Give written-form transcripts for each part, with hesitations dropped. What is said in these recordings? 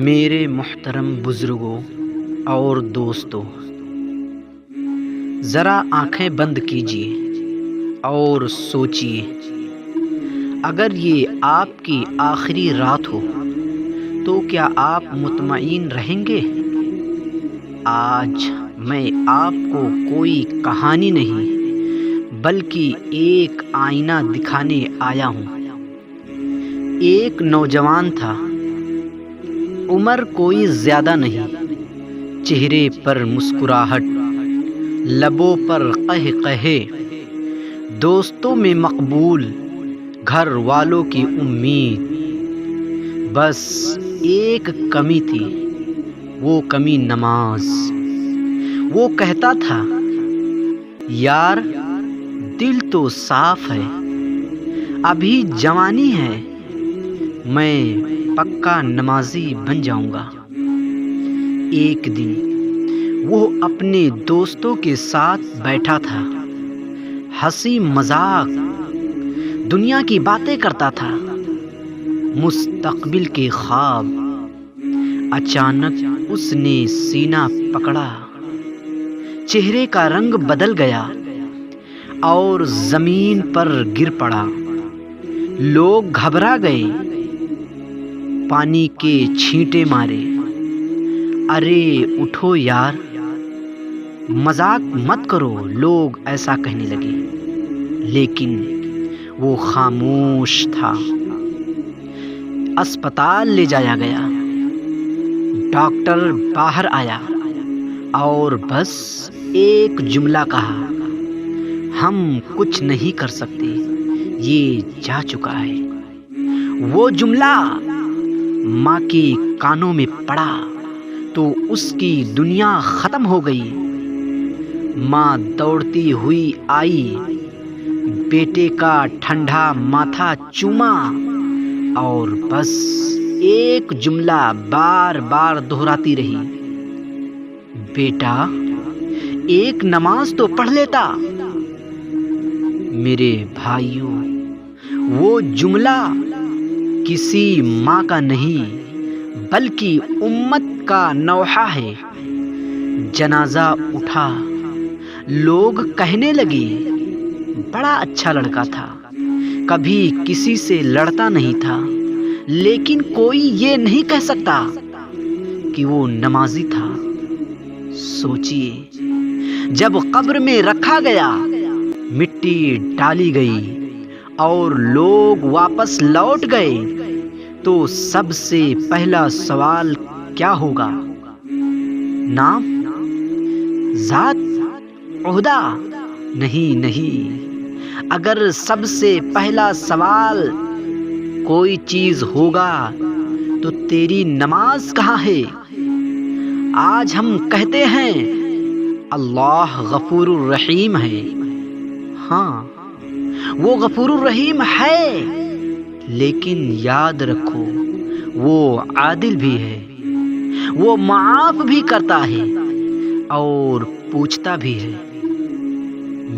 میرے محترم بزرگوں اور دوستوں، ذرا آنکھیں بند کیجیے اور سوچیے، اگر یہ آپ کی آخری رات ہو تو کیا آپ مطمئن رہیں گے؟ آج میں آپ کو کوئی کہانی نہیں بلکہ ایک آئینہ دکھانے آیا ہوں۔ ایک نوجوان تھا، عمر کوئی زیادہ نہیں، چہرے پر مسکراہٹ، لبوں پر قہقہے، دوستوں میں مقبول، گھر والوں کی امید۔ بس ایک کمی تھی، وہ کمی نماز۔ وہ کہتا تھا، یار دل تو صاف ہے، ابھی جوانی ہے، میں پکا نمازی بن جاؤں گا۔ ایک دن وہ اپنے دوستوں کے ساتھ بیٹھا تھا، ہنسی مذاق، دنیا کی باتیں کرتا تھا، مستقبل کے خواب۔ اچانک اس نے سینہ پکڑا، چہرے کا رنگ بدل گیا اور زمین پر گر پڑا۔ لوگ گھبرا گئے، پانی کے چھینٹے مارے۔ ارے اٹھو یار، مذاق مت کرو، لوگ ایسا کہنے لگے، لیکن وہ خاموش تھا۔ اسپتال لے جایا گیا، ڈاکٹر باہر آیا اور بس ایک جملہ کہا، ہم کچھ نہیں کر سکتے، یہ جا چکا ہے۔ وہ جملہ ماں کے کانوں میں پڑا تو اس کی دنیا ختم ہو گئی۔ ماں دوڑتی ہوئی آئی، بیٹے کا ٹھنڈا ماتھا چوما اور بس ایک جملہ بار بار دہراتی رہی، بیٹا ایک نماز تو پڑھ لیتا۔ میرے بھائیوں، وہ جملہ کسی ماں کا نہیں بلکہ امت کا نوحہ ہے۔ جنازہ اٹھا، لوگ کہنے لگے، بڑا اچھا لڑکا تھا، کبھی کسی سے لڑتا نہیں تھا، لیکن کوئی یہ نہیں کہہ سکتا کہ وہ نمازی تھا۔ سوچئے، جب قبر میں رکھا گیا، مٹی ڈالی گئی اور لوگ واپس لوٹ گئے تو سب سے پہلا سوال کیا ہوگا؟ نام، ذات، عہدہ؟ نہیں، اگر سب سے پہلا سوال کوئی چیز ہوگا تو تیری نماز کہاں ہے؟ آج ہم کہتے ہیں اللہ غفور الرحیم ہے۔ ہاں، وہ غفور الرحیم ہے، لیکن یاد رکھو وہ عادل بھی ہے، وہ معاف بھی کرتا ہے اور پوچھتا بھی ہے۔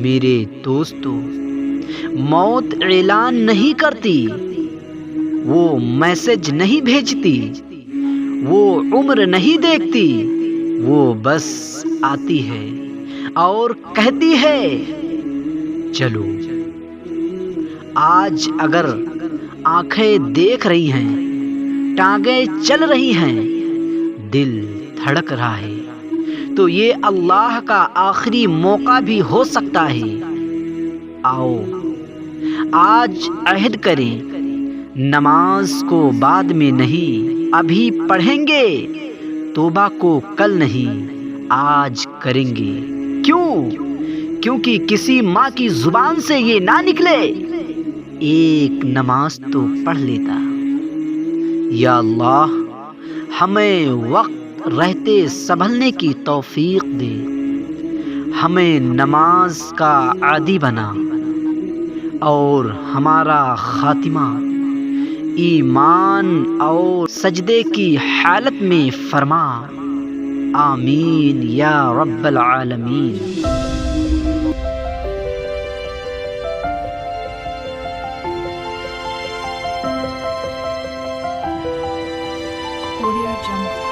میرے دوستو، موت اعلان نہیں کرتی، وہ میسج نہیں بھیجتی، وہ عمر نہیں دیکھتی، وہ بس آتی ہے اور کہتی ہے، چلو۔ آج اگر آنکھیں دیکھ رہی ہیں، ٹانگیں چل رہی ہیں، دل دھڑک رہا ہے، تو یہ اللہ کا آخری موقع بھی ہو سکتا ہے۔ آؤ آج عہد کریں، نماز کو بعد میں نہیں ابھی پڑھیں گے، توبہ کو کل نہیں آج کریں گے۔ کیونکہ کسی ماں کی زبان سے یہ نہ نکلے، ایک نماز تو پڑھ لیتا۔ یا اللہ، ہمیں وقت رہتے سنبھلنے کی توفیق دے، ہمیں نماز کا عادی بنا اور ہمارا خاتمہ ایمان اور سجدے کی حالت میں فرما، آمین یا رب العالمین۔ Audio Jungle.